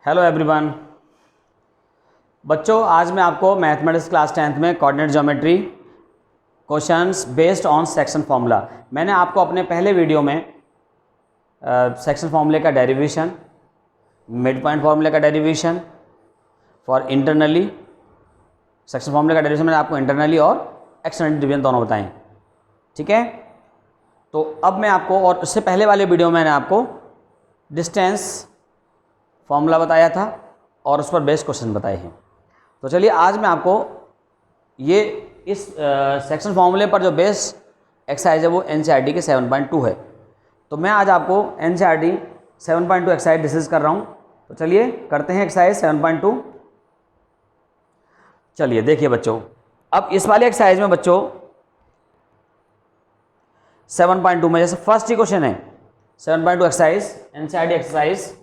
Hello everyone. बच्चों, आज मैं आपको मैथमेटिक्स क्लास 10th में coordinate geometry questions based on section formula, मैंने आपको अपने पहले वीडियो में सेक्शन फार्मूले का डेरिवेशन, मिड पॉइंट फार्मूले का डेरिवेशन फॉर इंटरनली, सेक्शन फार्मूले का डेरिवेशन मैंने आपको इंटरनली और एक्सटर्नली डिवीजन दोनों बताएं। ठीक है, तो अब मैं आपको, और उससे पहले वाले वीडियो में मैंने आपको डिस्टेंस फॉर्मूला बताया था और उस पर बेस्ड क्वेश्चन बताए हैं। तो चलिए आज मैं आपको ये इस सेक्शन फार्मूले पर जो बेस्ड एक्सरसाइज है वो एनसीईआरटी के 7.2 है। तो मैं आज आपको एनसीईआरटी 7.2 एक्सरसाइज डिस्कस कर रहा हूँ। तो चलिए करते हैं एक्सरसाइज 7.2। चलिए देखिए बच्चों, अब इस वाले एक्सरसाइज में बच्चों 7.2 में जैसे फर्स्ट ही क्वेश्चन है 7.2 exercise, NCERT exercise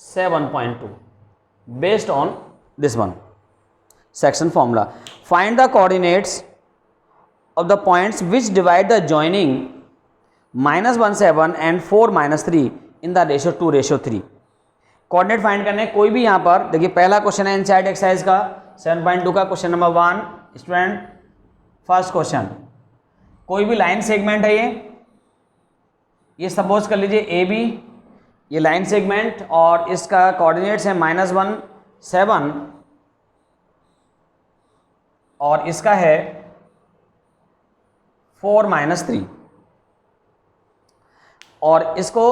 7.2 based on this one section formula. Find the coordinates of the points which divide the joining -17 and 4-3 in the ratio 2:3. Coordinate find करने, कोई भी यहाँ पर देखिए पहला क्वेश्चन है एनसीईआरटी एक्सरसाइज का 7.2 का question number 1 student. First question, कोई भी लाइन सेगमेंट है, ये सपोज कर लीजिए ए बी, ये लाइन सेगमेंट और इसका कोऑर्डिनेट्स है -17 और इसका है 4-3 और इसको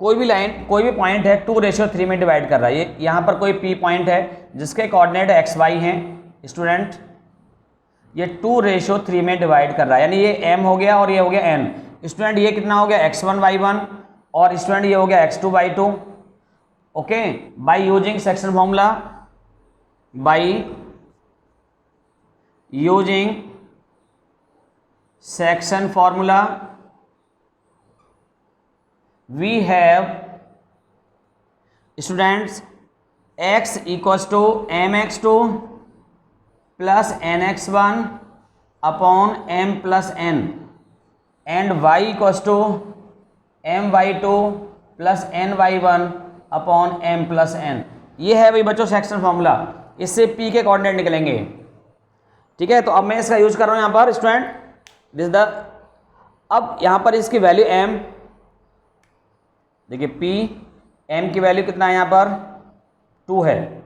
कोई भी लाइन, कोई भी पॉइंट है 2:3 में डिवाइड कर रहा है। ये यहाँ पर कोई पी पॉइंट है जिसके कोऑर्डिनेट एक्स वाई हैं स्टूडेंट, ये 2:3 में डिवाइड कर रहा है, यानी ये m हो गया और ये हो गया n स्टूडेंट। ये कितना हो गया x1 y1 और स्टूडेंट ये हो गया x2 y2। Okay, bye using section formula, by using section formula we have students x equals to mx2 plus nx1 upon m plus n and y equals to my2 plus ny1 upon m plus n। ये है भाई बच्चों section formula, इससे p के coordinate निकलेंगे। ठीक है, तो अब मैं इसका यूज कर रहा हूं यहाँ पर स्टूडेंट दिस द, अब यहाँ पर इसकी वैल्यू m, देखिए p, m की वैल्यू कितना है यहाँ पर 2 है,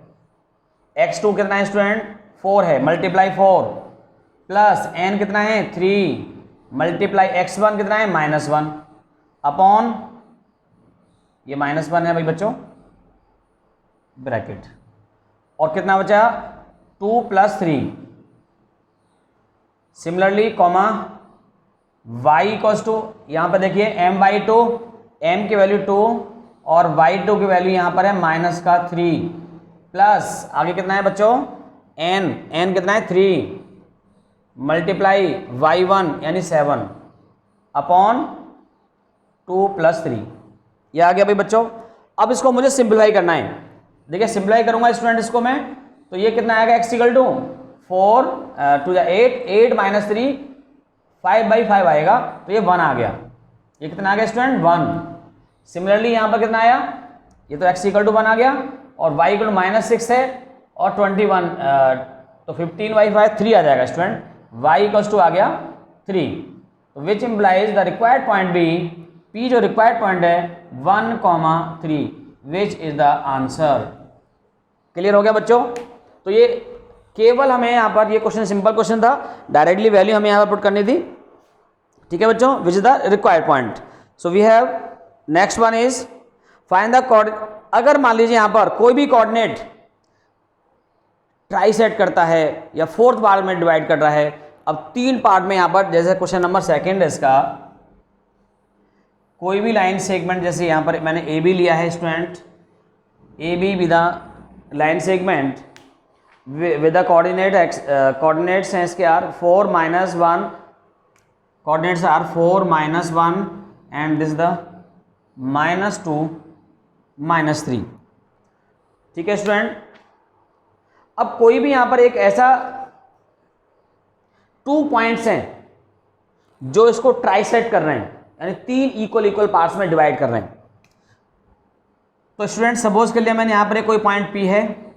x2 कितना है स्टूडेंट 4 है, मल्टीप्लाई 4 प्लस n कितना है 3 मल्टीप्लाई x1 कितना है -1 अपॉन ये -1 है भाई बच्चों ब्रैकेट, और कितना बचा 2 + 3। Similarly comma y equals to, यहाँ पर देखिए m/2, m की वैल्यू 2 और y2 की वैल्यू यहाँ पर है -3 प्लस आगे कितना है बच्चों n कितना है 3 मल्टीप्लाई y1 यानी 7 अपॉन 2 + 3। ये आ गया भाई बच्चों। अब इसको मुझे सिंप्लीफाई करना है, देखिए सिंप्लीफाई करूंगा स्टूडेंट इसको मैं, तो ये कितना आएगा x = 4 2 8 - 3 5/5 आएगा, तो ये 1 आ गया। ये कितना आ गया स्टूडेंट 1। सिमिलरली यहाँ पर कितना आया, ये तो x = 1 आ गया और y = -6 है और 21 तो 15/5 3 आ जाएगा स्टूडेंट, y = आ गया 3। तो which implies the required point B, p जो रिक्वायर्ड पॉइंट है 1,3 which is the answer. Clear हो गया बच्चों। तो ये केवल हमें यहाँ पर, ये क्वेश्चन सिंपल क्वेश्चन था, डायरेक्टली वैल्यू हमें यहाँ पर पुट करनी थी। ठीक है बच्चों, which is the required point. So we have next one is find the coordinate. अगर मान लीजिए यहाँ पर कोई भी कोऑर्डिनेट ट्राइसेट करता है या 4th पार्ट में डिवाइड कर रहा है, अब 3 पार्ट में यहाँ पर, जैसे क्वेश्चन नंबर 2 है इसका, कोई भी लाइन सेगमेंट, जैसे यहाँ पर मैंने ए बी लिया है student, A B with line segment with the coordinates हैं इसके are 4-1, coordinates are 4-1 and this the -2 -3। ठीक है स्टूडेंट। अब कोई भी यहां पर एक ऐसा 2 पॉइंट्स हैं जो इसको ट्राइसेट कर रहे हैं, यानी 3 इक्वल पार्ट्स में डिवाइड कर रहे हैं। तो स्टूडेंट सपोज कर लिया मैंने यहाँ पर एक कोई पॉइंट P है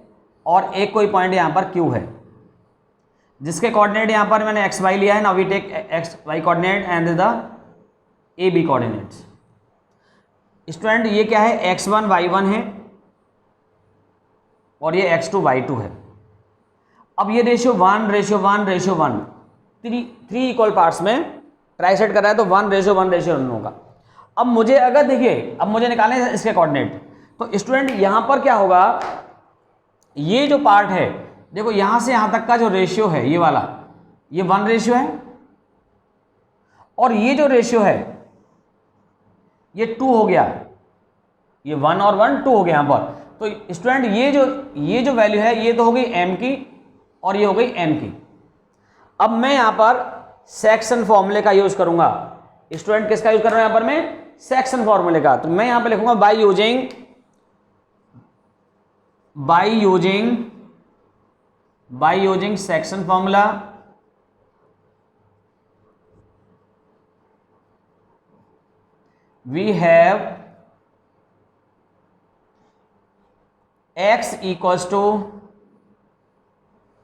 और एक कोई पॉइंट यहाँ पर Q है, जिसके कोऑर्डिनेट यहाँ पर मैंने एक्स वाई लिया है। Now we take x y coordinate and the A B coordinates. Student ये क्या है, x1 y1 है और ये x2 y2 है। अब ये ratio 1 ratio 1 ratio 1 3 equal parts में ट्राइसेट कर रहा है, तो 1 रेशियो 1 रेशियो 1 होगा। अब मुझे अगर देखिए, अब मुझे निकालने हैं इसके कोऑर्डिनेट, तो स्टूडेंट यहां पर क्या होगा, ये जो पार्ट है देखो यहां से यहां तक का जो रेशियो है ये वाला, ये 1 रेशियो है और ये जो रेशियो है ये 2 हो गया, ये 1 और 1 2 हो गया यहां पर। तो स्टूडेंट ये जो वैल्यू है ये तो हो गई m की और ये हो गई n की। अब मैं यहां पर सेक्शन फॉर्मूले का यूज करूंगा। स्टूडेंट किसका यूज कर रहा हूं यहां पर मैं, सेक्शन फॉर्मूले का। तो मैं यहां पर लिखूंगा by using section formula we have x equals to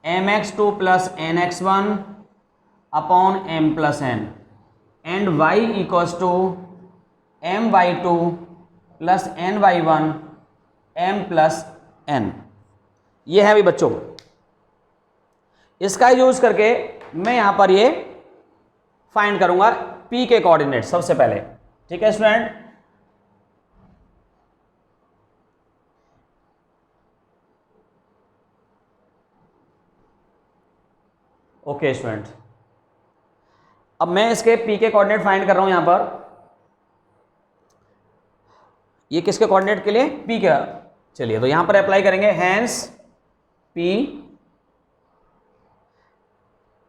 mx2 plus nx1 upon m plus n and y equals to my2 plus ny1 m plus n। ये है अभी बच्चों, इसका यूज करके मैं यहां पर ये फाइंड करूंगा p के कोऑर्डिनेट सबसे पहले। ठीक है स्टूडेंट, ओके स्टूडेंट, अब मैं इसके p के कोऑर्डिनेट फाइंड कर रहा हूं यहां पर। ये किसके कोऑर्डिनेट के लिए, p का। चलिए तो यहां पर अप्लाई करेंगे, हैंस p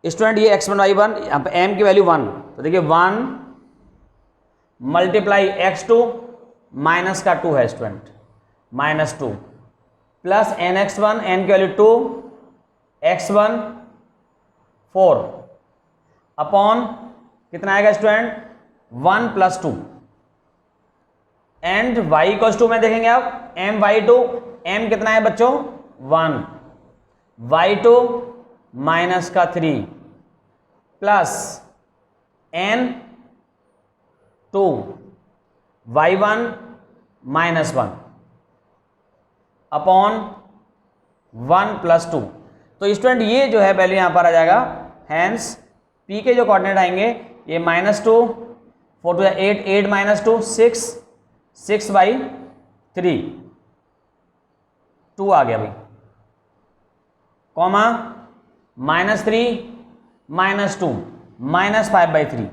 स्टूडेंट ये x1 y1, यहाँ पे m की वैल्यू 1, तो देखिए 1 मल्टीप्लाई x2 माइनस का 2 है स्टूडेंट, -2 प्लस nx1, n की वैल्यू 2, x1 4 अपॉन कितना आएगा student 1 plus 2 and y equals to में देखेंगे आप my2, m कितना है बच्चों 1, y2 माइनस का 3 plus n2 y1 minus 1 upon 1 plus 2। तो स्टूडेंट ये जो है वैल्यू यहां पर आ जाएगा, हैंस p के जो कोऑर्डिनेट आएंगे ये -2 4 टू 8 8 माइनस 2 6 बाई 3 2 आ गया भाई, कॉमा -3 -2 -5 बाई 3,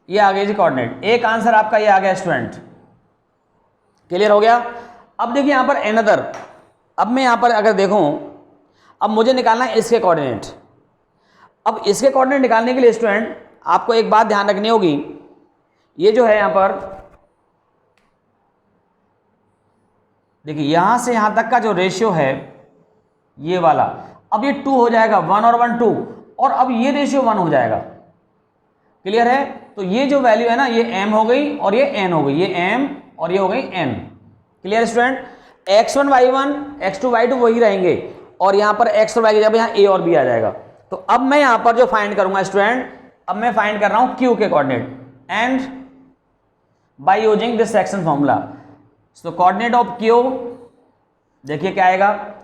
ये आ गया जी कोऑर्डिनेट। एक आंसर आपका ये आ गया स्टूडेंट, क्लियर हो गया। अब देखिए यहां पर अनदर, अब मैं यहां पर अगर देखूं, अब मुझे निकालना है इसके कोऑर्डिनेट। अब इसके कोऑर्डिनेट निकालने के लिए स्टूडेंट आपको एक बात ध्यान रखनी होगी, ये जो है यहां पर देखिए यहां से यहां तक का जो रेशियो है ये वाला, अब ये 2 हो जाएगा, 1 और 1 2, और अब ये रेशियो 1 हो जाएगा, क्लियर है। तो ये जो वैल्यू है ना ये m हो गई और ये n हो गई, ये m और ये हो गई n, clear student. x1 y1 x2 y2 वही रहेंगे और यहां पर x और y की जगह यहां a और b आ जाएगा। तो अब मैं यहां पर जो फाइंड करूंगा स्टूडेंट, अब मैं फाइंड कर रहा हूं q के coordinate and by using this section formula. So coordinate of q देखिए क्या आएगा,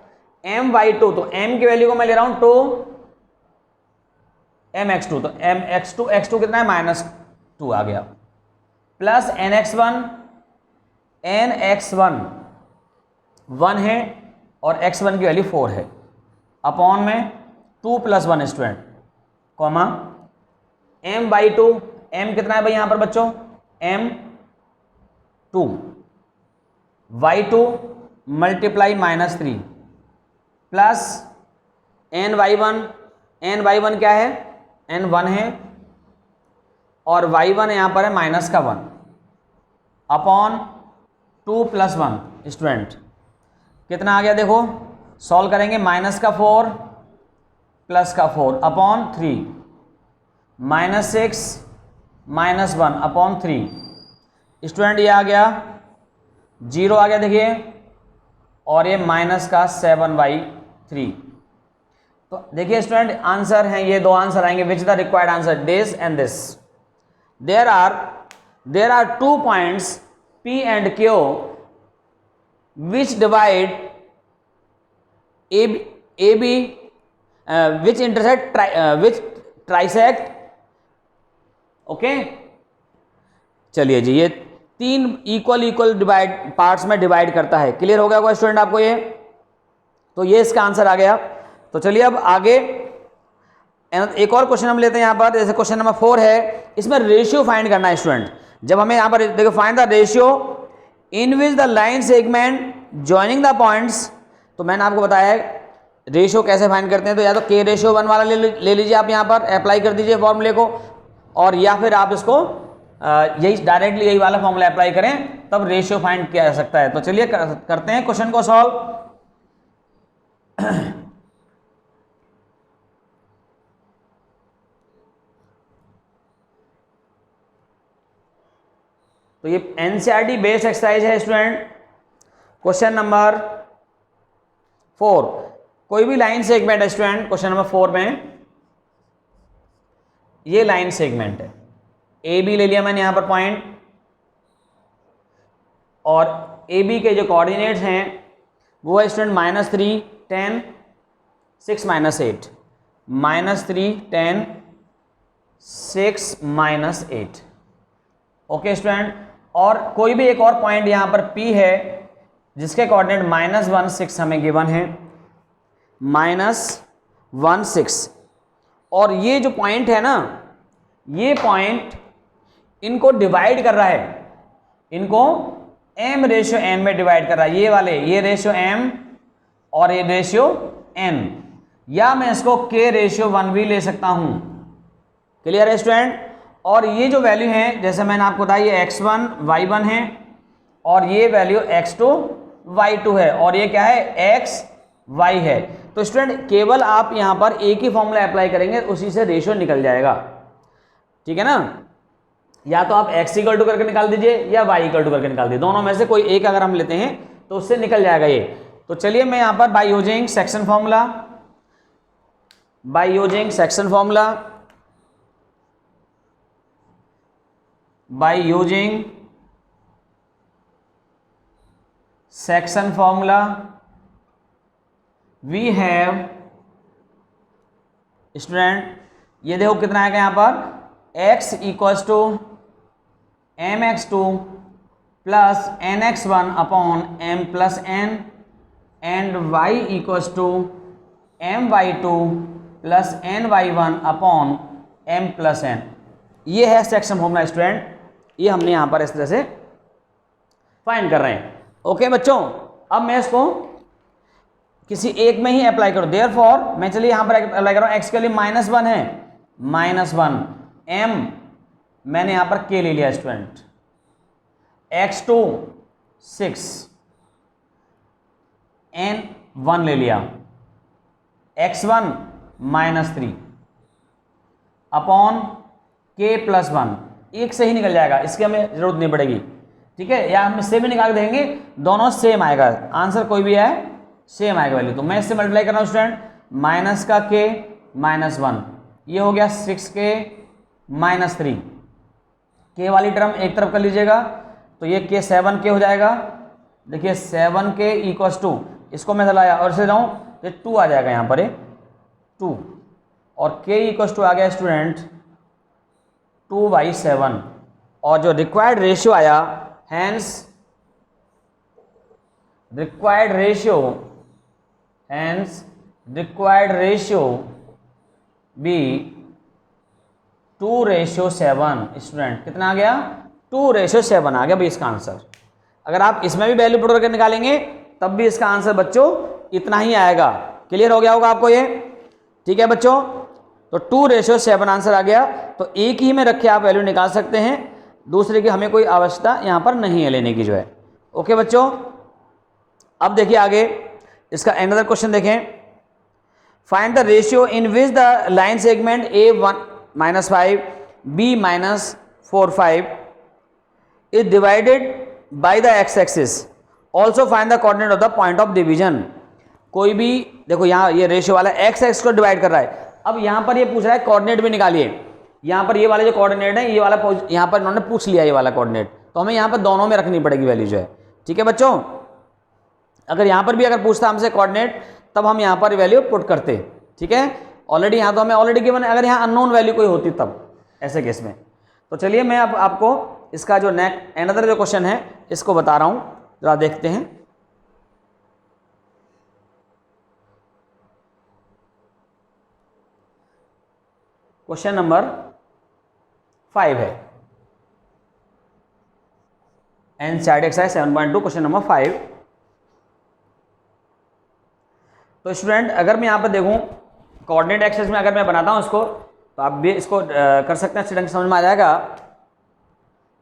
my2, तो m की वैल्यू को मैं ले रहा हूं 2 mx2, तो x2 कितना है -2 आ गया, प्लस nx1 1 है और x1 की वैल्यू 4 है, अपॉन में 2 + 1 स्टूडेंट, कॉमा m/2, m कितना है भाई यहां पर बच्चों m2, y2 multiply -3 plus ny1 क्या है n1 है और y1 यहां पर है -1 अपॉन 2 + 1 स्टूडेंट, कितना आ गया देखो, सॉल्व करेंगे, -4 + 4 अपॉन 3 -6 -1/3। स्टूडेंट ये आ गया 0 आ गया देखिए, और ये -7/3। तो देखिए स्टूडेंट आंसर हैं ये दो आंसर आएंगे, which the required answer, this and this. There are 2 points P and Q which divide AB which intersect which trisect। Okay, चलिए जी, ये 3 इक्वल डिवाइड पार्ट्स में डिवाइड करता है। क्लियर हो गया होगा स्टूडेंट आपको ये? तो ये इसका आंसर आ गया। तो चलिए अब आगे एक और क्वेश्चन हम लेते हैं यहाँ पर, जैसे क्वेश्चन नंबर 4 है, इसमें रेशियो फाइंड करना है स्टूडेंट। जब हमें यहाँ पर देखो find the ratio in which the line segment joining the points, तो मैंने आपको बताया है रेशियो कैसे फाइंड करते हैं। तो या तो K रेशियो 1 वाला ले लीजिए आप, यहाँ पर अप्लाई कर दीजिए फॉर्मूले को, और या फिर आप इसको यही डायरेक्टली यही वाला फॉर्मूला अप्लाई करें, तब रेशियो फाइंड किया जा सकता है। तो चलिए करते हैं क्वेश्चन को सॉल्व। तो ये एनसीईआरटी बेस्ड एक्सरसाइज है स्टूडेंट। क्वेश्चन नंबर 4, कोई भी लाइन सेगमेंट है स्टूडेंट, क्वेश्चन नंबर 4 में ये लाइन सेगमेंट है, ए बी ले लिया मैंने यहां पर पॉइंट, और ए बी के जो कोऑर्डिनेट्स हैं वो है स्टूडेंट -3 10 6 -8, -3 10 6 -8। ओके स्टूडेंट, और कोई भी एक और पॉइंट यहां पर P है जिसके कोऑर्डिनेट -1 6 हमें गिवन है, -1 6, और ये जो पॉइंट है ना, ये पॉइंट इनको डिवाइड कर रहा है, इनको m रेशियो n में डिवाइड कर रहा है, ये वाले, ये रेशियो m और ये रेशियो n, या मैं इसको k रेशियो 1 भी ले सकता हूं। क्लियर है स्टूडेंट? और ये जो वैल्यू है, जैसे मैंने आपको बताया, ये x1 y1 है, और ये वैल्यू x2 y2 है, और ये क्या है x y है। तो स्टूडेंट केवल आप यहां पर एक ही फॉर्मूला अप्लाई करेंगे, उसी से रेशियो निकल जाएगा। ठीक है ना? या तो आप x इक्वल टू करके निकाल दीजिए या y इक्वल टू करके निकाल दीजिए, दोनों में से कोई एक अगर हम लेते हैं तो उससे निकल जाएगा ये। तो चलिए मैं यहां पर by using section formula, by using section formula, by using section formula we have student, ये देखो कितना आएगा यहाँ पर, x equals to mx2 plus nx1 upon m plus n, and y equals to my2 plus ny1 upon m plus n। ये है section formula student, ये हमने यहां पर इस तरह से फाइंड कर रहे हैं। ओके बच्चों, अब मैं इसको किसी एक में ही अप्लाई करूं, देयरफॉर मैं चलिए यहां पर अप्लाई कर रहा हूं, x के लिए -1 है, -1 m मैंने यहां पर k ले लिया स्टूडेंट, x2 6 n 1 ले लिया, x1 -3 अपॉन k प्लस 1, एक से ही निकल जाएगा, इसकी हमें जरूरत नहीं पड़ेगी। ठीक है, या हम इससे भी निकाल देंगे, दोनों सेम आएगा, आंसर कोई भी है सेम आएगा वैल्यू। तो मैं इससे मल्टीप्लाई कर रहा हूं स्टूडेंट, माइनस का k -1, ये हो गया 6k -3, k वाली टर्म एक तरफ कर लीजिएगा, तो ये k 7k हो जाएगा। देखिए 7k इक्वल्स टू, इसको मैं चलाया और इसे जाऊँ, ये 2 आ जाएगा यहाँ पर, ये 2, और k इक्वल्स टू आ गया स्टूडेंट 2/7, और जो रिक्वायर्ड रेशियो आया, hence required ratio be 2/7। Student कितना आ गया, 2/7 आ गया भाई इसका आंसर। अगर आप इसमें भी वैल्यू पुट करके निकालेंगे तब भी इसका आंसर बच्चों इतना ही आएगा। क्लियर हो गया होगा आपको ये? ठीक है बच्चों, तो 2/7 आंसर आ गया। तो एक ही में रखे आप वैल्यू निकाल सकते हैं, दूसरे की हमें कोई आवश्यकता यहाँ पर नहीं है लेने की जो है। ओके बच्चों, अब देखिए आगे इसका अनदर क्वेश्चन देखें, find the ratio in which the line segment A1 -5 B 4 5 is divided by the x axis, also find the coordinate of the point of division. कोई भी देखो यहाँ ये रेशियो वाला एक्स एक्स को डिवाइड कर रहा है। अब यहाँ पर ये पूछ रहा है कोऑर्डिनेट भी निकालिए। यहाँ पर ये वाले जो कोऑर्डिनेट है, ये वाला यहाँ पर इन्होंने पूछ लिया ये वाला कोऑर्डिनेट, तो हमें यहाँ पर दोनों में रखनी पड़ेगी वैल्यू जो है। ठीक है बच्चों, अगर यहाँ पर भी अगर पूछता हमसे कोऑर्डिनेट, तब हम यहाँ पर वैल्यू पुट करते। ठीक है, ऑलरेडी यहाँ तो हमें ऑलरेडी गिवन है, अगर यहाँ अननोन वैल्यू कोई होती तब ऐसे केस में। तो चलिए मैं अब आपको इसका जो नेक्स्ट अनदर जो क्वेश्चन है इसको बता रहा हूँ, जरा देखते हैं। क्वेश्चन नंबर 5 है, एनसीईआरटी एक्सरसाइज 7.2 क्वेश्चन नंबर 5। तो स्टूडेंट अगर मैं यहाँ पर देखूँ कोऑर्डिनेट एक्सिस में अगर मैं बनाता हूँ इसको, तो आप भी इसको कर सकते हैं, स्टूडेंट समझ में आ जाएगा।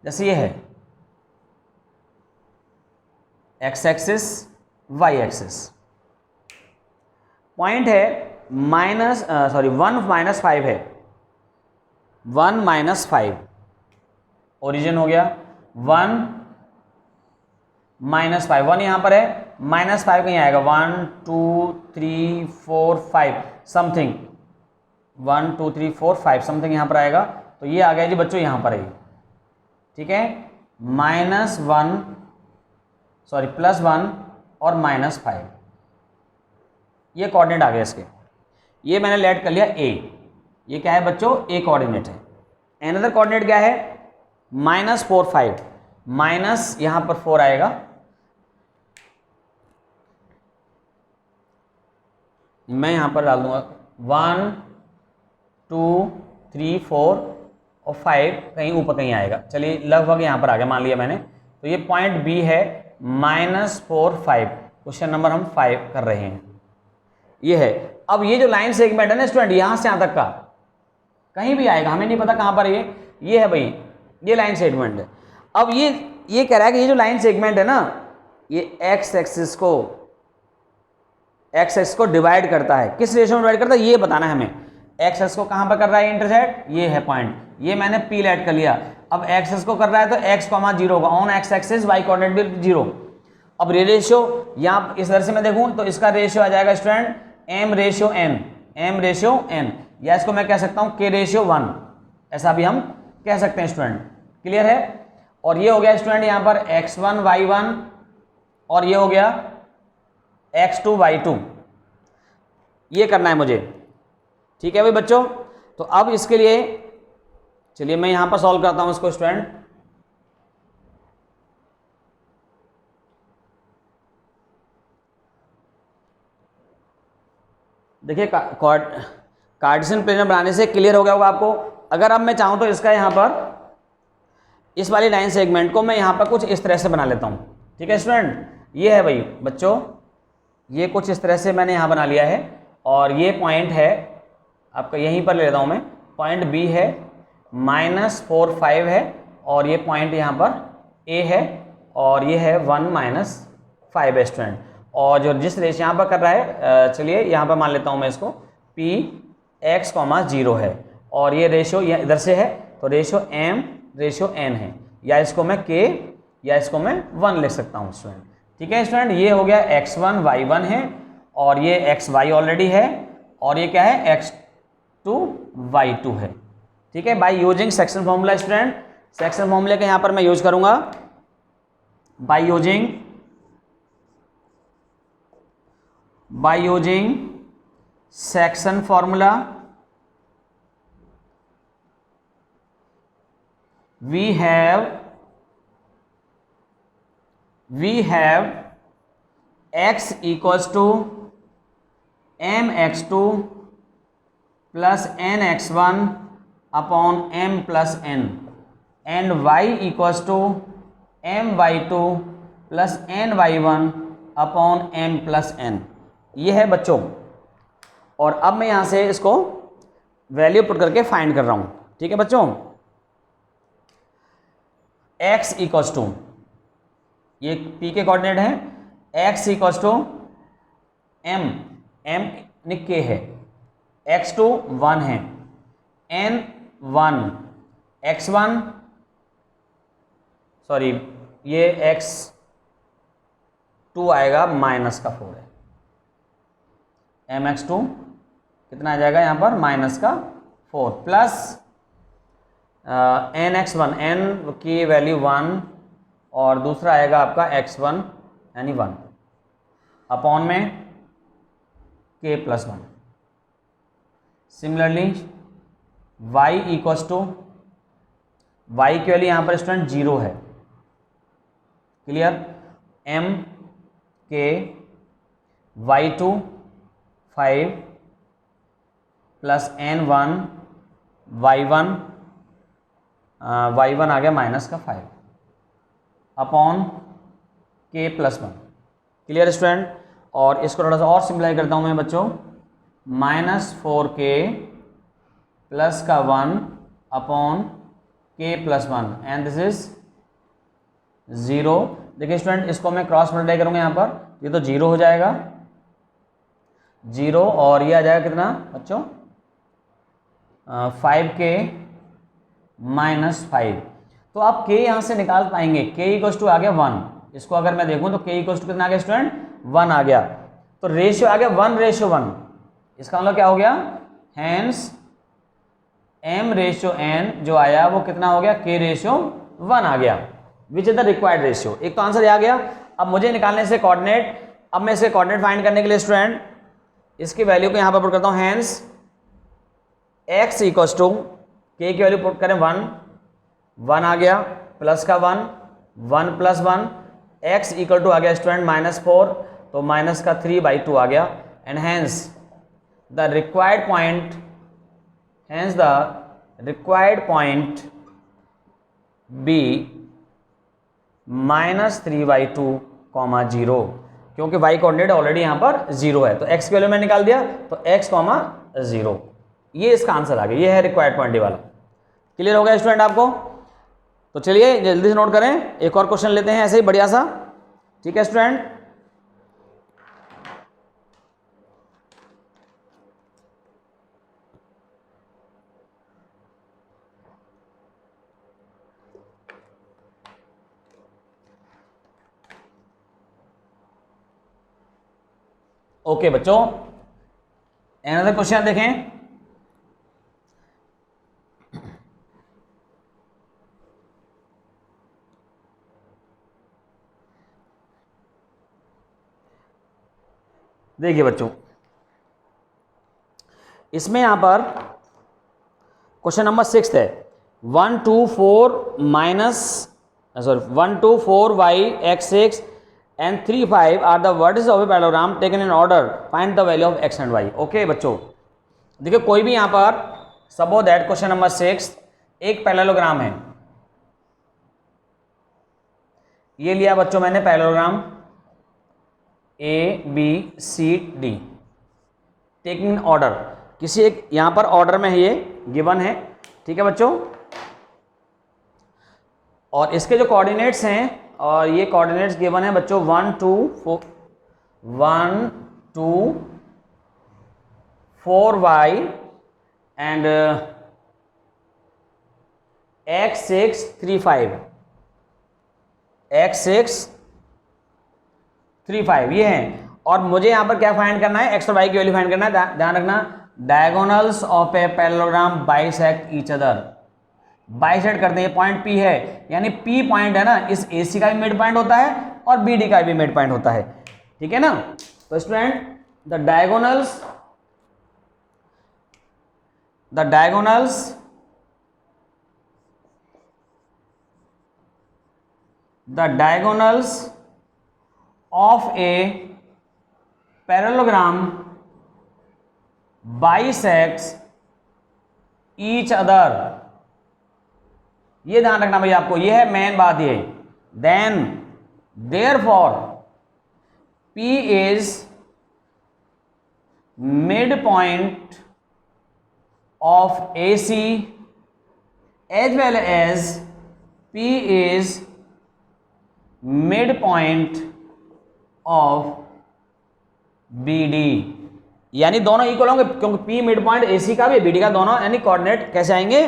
जैसे ये है x axis y axis, point है 1 - 5 है, 1 - 5 ओरिजिन हो गया, 1 - 5, 1 यहाँ पर है, -5 कहीं आएगा, 1 2 3 4 5 समथिंग, 1 2 3 4 5 समथिंग यहाँ पर आएगा। तो ये आ गया जी बच्चों यहाँ पर है, ठीक है, +1 और -5, ये कोऑर्डिनेट आ गया इसके। ये मैंने लेट कर लिया ए, ये क्या है बच्चों, ए कोऑर्डिनेट है। अनदर कोऑर्डिनेट क्या है, -4 5, माइनस यहाँ पर 4 आएगा, मैं यहाँ पर डाल दूंगा 1 2 3 4 और 5 कहीं ऊपर कहीं आएगा। चलिए लगभग यहाँ पर आ गया मान लिया मैंने। तो ये पॉइंट बी है -4 5, क्वेश्चन नंबर हम 5 कर रहे हैं, ये है। अब ये जो लाइन सेगमेंट है ना स्टूडेंट, यहाँ से यहाँ तक का कहीं भी आएगा, हमें नहीं पता कहाँ पर ये है भाई, ये लाइन सेगमेंट है। अब ये कह रहा है कि ये जो लाइन सेगमेंट है ना, ये एक्स एक्सिस को डिवाइड करता है, किस रेशियो में डिवाइड करता है ये बताना है हमें। एक्स एक्स को कहाँ पर कर रहा है इंटरसेक्ट, ये है पॉइंट, ये मैंने पी लेट कर लिया। अब एक्स एक्स को कर रहा है तो एक्स कॉमा 0 होगा, on x axis y coordinate भी 0। अब रेशियो यहाँ इस तरह से मैं देखूँ तो इसका रेशियो आ जाएगा स्टूडेंट m रेशियो n, या इसको मैं कह सकता हूँ k/1, ऐसा भी हम कह सकते हैं स्टूडेंट, क्लियर है। और ये हो गया स्टूडेंट यहाँ पर x1 y1 और ये हो गया x2 y2, ये करना है मुझे, ठीक है भाई बच्चों। तो अब इसके लिए चलिए मैं यहाँ पर सॉल्व करता हूँ इसको स्टूडेंट। देखिए कार्टेशियन प्लेनर बनाने से क्लियर हो गया होगा आपको। अगर अब मैं चाहूँ तो इसका यहाँ पर इस वाली लाइन सेगमेंट को मैं यहाँ पर कुछ इस तरह से बना लेता हूँ, ठीक है स्टूडेंट। ये है भाई बच्चों, ये कुछ इस तरह से मैंने यहाँ बना लिया है, और ये पॉइंट है आपका, यहीं पर ले लेता हूँ मैं, पॉइंट बी है, -4 5 है, और ये पॉइंट यहाँ पर ए है, और ये है 1 - 5 है स्टूडेंट। और जो जिस रेशियो यहाँ पर कर रहा है, चलिए यहाँ पर मान लेता हूँ मैं इसको p x, 0 है, और ये रेशियो इधर से है, तो रेशियो m रेशियो n है, या इसको मैं k या इसको मैं 1 लिख सकता हूँ स्टूडेंट, ठीक है स्टूडेंट। ये हो गया x1 y1 है, और ये xy ऑलरेडी है, और ये क्या है x2 y2 है, ठीक है। By using section formula student, section फॉर्मूले का यहाँ पर मैं यूज करूँगा, bye using section formula we have x equals to mx2 plus nx1 upon m plus n, and y equals to my2 plus ny1 upon m plus n, ये है बच्चों। और अब मैं यहाँ से इसको वैल्यू पुट करके फाइंड कर रहा हूँ, ठीक है बच्चों। x इक्वल्स टू, ये p के कोऑर्डिनेट है, x equals to m k है, x2 1 है, n 1, x1 सॉरी ये x2 आएगा माइनस का 4 है, mx2 कितना आ जाएगा यहाँ पर माइनस का 4 प्लस nx1, n की वैल्यू 1 और दूसरा आएगा आपका x1 यानी 1 अपॉन में k plus 1। Similarly y equals to, y की वैल्यू यहाँ पर स्टूडेंट 0 है, clear, m k y2 5 plus n1 y1 y1 आ गया माइनस का 5 upon k plus 1, clear student. और इसको थोड़ा सा और सिंप्लाई करता हूँ मैं बच्चों, माइनस 4k प्लस का 1 upon k plus 1 and this is 0। देखिए स्टूडेंट इसको मैं क्रॉस मल्टीप्लाई करूँगा यहाँ पर, ये तो 0 हो जाएगा 0 और ये आ जाएगा कितना बच्चों 5k माइनस 5। तो आप k यहाँ से निकाल पाएंगे, k इक्वल्स टू आ गया 1, इसको अगर मैं देखूँ तो k इक्वल्स टू कितना आ गया स्टूडेंट 1 आ गया, तो रेशियो आ गया 1:1। इसका मतलब क्या हो गया, हैंस m/n जो आया वो कितना हो गया k/1 आ गया, विच इज द रिक्वायर्ड रेशियो। एक तो आंसर आ गया। अब मुझे निकालने से कोऑर्डिनेट, अब मैं इसे कोऑर्डिनेट फाइंड करने के लिए स्टूडेंट इसकी वैल्यू को यहाँ पर पुट करता हूँ, hence x equals to k की वैल्यू पुट करें 1 आ गया प्लस का 1 प्लस 1 x इक्वल टू आ गया स्टूडेंट -4 तो माइनस का 3/2 आ गया and hence the required point be -3/2, 0 क्योंकि y कोऑर्डिनेट ऑलरेडी यहाँ पर 0 है तो x की वैल्यू मैंने निकाल दिया तो x, 0 ये इसका आंसर आ गया, ये है रिक्वायर्ड पॉइंट वाला। क्लियर हो गया स्टूडेंट आपको? तो चलिए जल्दी से नोट करें, एक और क्वेश्चन लेते हैं ऐसे ही बढ़िया सा, ठीक है स्टूडेंट। ओके बच्चों, अनदर क्वेश्चन देखें। देखिए बच्चों, इसमें यहां पर क्वेश्चन नंबर 6 है 1 2 4 y x6 and 3 5 are the vertices of a parallelogram taken in order, find the value of x and y। Okay बच्चों, देखिए कोई भी यहां पर सपोज दैट क्वेश्चन नंबर 6 एक पैरेललोग्राम है, ये लिया बच्चों मैंने पैरेललोग्राम ABCD टेकिंग ऑर्डर, किसी एक यहां पर ऑर्डर में ये गिवन है, ठीक है बच्चों। और इसके जो कोऑर्डिनेट्स हैं, और ये कोऑर्डिनेट्स गिवन है बच्चों 1 2 4y एंड x6 3 5, x6 3 5 ये हैं। और मुझे यहां पर क्या फाइंड करना है, x और y की वैल्यू फाइंड करना है। ध्यान रखना, diagonals of a parallelogram bisect each other, bisect करते हैं, पॉइंट P है, यानी P पॉइंट है ना, इस AC का भी मिड पॉइंट होता है और BD का भी मिड पॉइंट होता है, ठीक है ना। तो student the diagonals of a parallelogram bisects each other, ये ध्यान रखना भाई आपको, ये है मेन बात ये। Then therefore P is midpoint of AC as well as P is midpoint of BD, यानी दोनों इक्वल होंगे क्योंकि P मिड पॉइंट AC का भी BD का, दोनों यानी कोऑर्डिनेट कैसे आएंगे,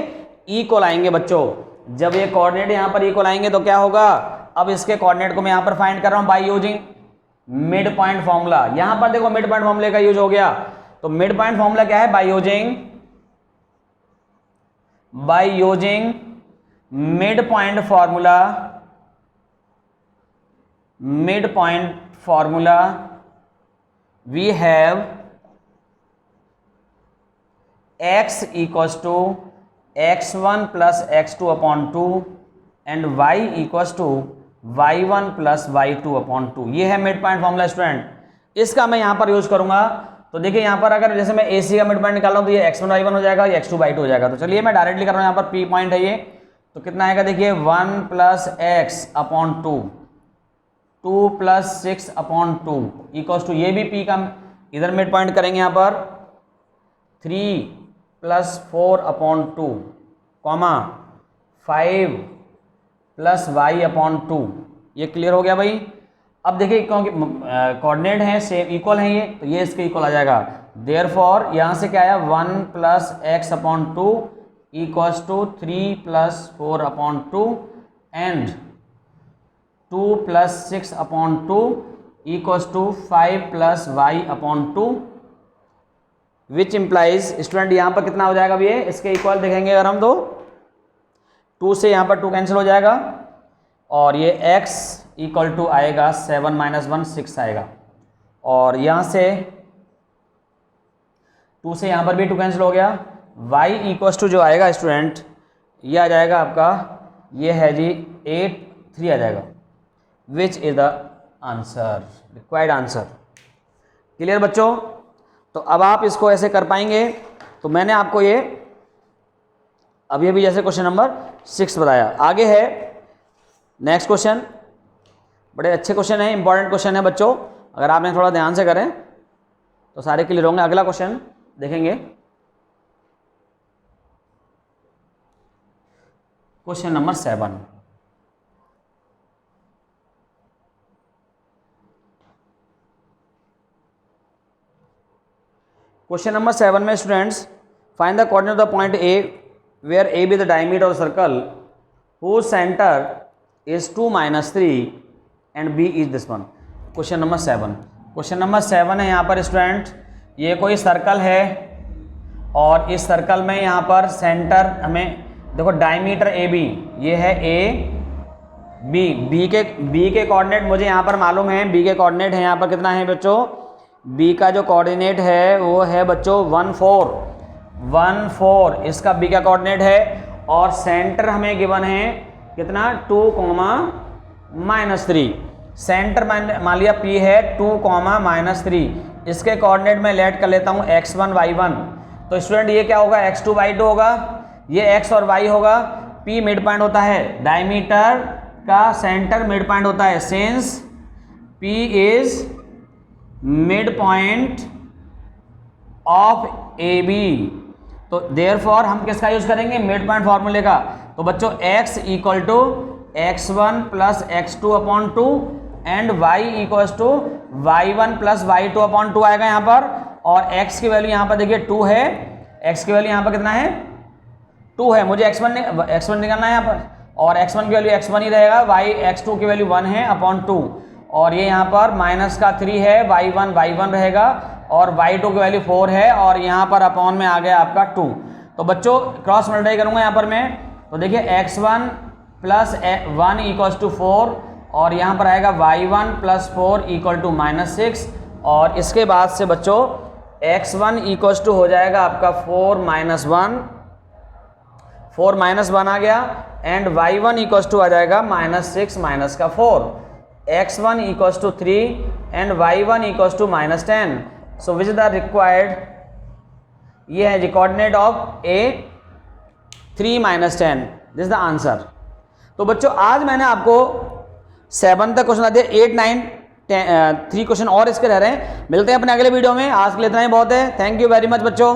इक्वल आएंगे बच्चों। जब ये कोऑर्डिनेट यहाँ पर इक्वल आएंगे तो क्या होगा, अब इसके कोऑर्डिनेट को मैं यहाँ पर फाइंड कर रहा हूँ bye using mid point formula. यहाँ पर देखो मिड पॉइंट फॉर्मूले का यूज हो गया, तो मिड पॉइंट फॉर्मूला क्या है, by using mid point formula we have x equals to x1 plus x2 upon 2 and y equals to y1 plus y2 upon 2। ये है मिड पॉइंट फॉर्मूला स्टूडेंट, इसका मैं यहाँ पर यूज करूंगा। तो देखिए यहाँ पर अगर जैसे मैं AC का मिड पॉइंट निकाल रहा हूँ तो ये x1 y1 हो जाएगा, ये x2 y2 हो जाएगा। तो चलिए मैं डायरेक्टली कर रहा हूँ, यहाँ पर P पॉइंट है ये, तो कितना आएगा देखिए 1 plus x upon 2 plus 6 upon 2 equals to, ये भी P का इधर मिड पॉइंट करेंगे यहाँ पर 3 plus 4 upon 2 comma 5 plus y upon 2। ये क्लियर हो गया भाई। अब देखिए क्योंकि कोऑर्डिनेट हैं सेम इक्वल हैं ये, तो ये इसके इक्वल आ जाएगा। देयरफॉर यहाँ से क्या आया 1 plus x upon 2 equals to 3 plus 4 upon 2 and 2 plus 6 upon 2 equals to 5 plus y upon 2, which implies student यहाँ पर कितना हो जाएगा ये इसके इक्वल देखेंगे अगर हम, तो 2 से यहाँ पर 2 कैंसिल हो जाएगा और ये x इक्वल टू आएगा 7 माइनस 1 6 आएगा, और यहाँ से 2 से यहाँ पर भी 2 कैंसिल हो गया। y इक्वल्स टू जो आएगा स्टूडेंट ये आ जाएगा आपका, ये है जी 8 3 आ जाएगा, विच is the answer, required answer. Clear बच्चों, तो अब आप इसको ऐसे कर पाएंगे। तो मैंने आपको ये अभी अभी जैसे क्वेश्चन नंबर 6 बताया। आगे है नेक्स्ट क्वेश्चन, बड़े अच्छे क्वेश्चन है, इंपॉर्टेंट क्वेश्चन है बच्चों, अगर आपने थोड़ा ध्यान से करें तो सारे क्लियर होंगे। अगला क्वेश्चन देखेंगे, क्वेश्चन नंबर 7। क्वेश्चन नंबर 7 में students find the coordinate of the point A where A B the diameter of circle whose center is 2 minus 3 and b is this one। Question number 7, question number 7 है यहाँ पर student, ये कोई circle है और इस circle में यहाँ पर सेंटर हमें देखो डायमीटर ए बी, ये है ए बी के कोऑर्डिनेट मुझे यहाँ पर मालूम है, बी के कोऑर्डिनेट है यहाँ पर कितना है बच्चों, बी का जो कोऑर्डिनेट है वो है बच्चों 1 4, इसका बी का कोऑर्डिनेट है और सेंटर हमें गिवन है कितना 2, -3। सेंटर मान लिया P है 2, -3, इसके कोऑर्डिनेट में लेट कर लेता हूँ x1 y1। तो स्टूडेंट ये क्या होगा x2 y2 होगा, ये x और y होगा। P मिड पॉइंट होता है, डायमीटर का सेंटर मिड पॉइंट होता है, since P is mid point of AB, तो देयरफॉर हम किसका यूज करेंगे, मिड पॉइंट फॉर्मूले का। तो बच्चों x equal to x1 plus x2 upon 2 and y equal to y1 plus y2 upon 2 आएगा यहाँ पर, और x की वैल्यू यहाँ पर देखिए 2 है, x की वैल्यू यहाँ पर कितना है 2 है, मुझे x1 निकालना है यहाँ पर, और x1 की वैल्यू x1 ही रहेगा, x2 की वैल्यू 1 है अपॉन 2, और ये यहाँ पर माइनस का 3 है, y1 रहेगा, और y2 की वैल्यू 4 है, और यहाँ पर अपॉन में आ गया आपका 2। तो बच्चों क्रॉस मल्टीप्लाई करूँगा यहाँ पर मैं, तो देखिए x1 प्लस 1 इक्वल्स टू 4, और यहाँ पर आएगा y1 प्लस 4 इक्वल टू -6, और इसके बाद से बच्चों x1 इक्वल्स टू हो जाएगा आपका 4 माइनस 1 आ गया, एंड y1 इक्वल्स टू आ जाएगा -6 माइनस का 4, x1 equals to 3 and y1 equals to -10। So which is the required, ये है coordinate of A 3 - 10, this the answer. तो बच्चों आज मैंने आपको 7 तक क्वेश्चन दिए, 8 9 3 क्वेश्चन और इसके रह रहे हैं। मिलते हैं अपने अगले वीडियो में, आज के लिए इतना ही बहुत है। थैंक यू वेरी मच बच्चों।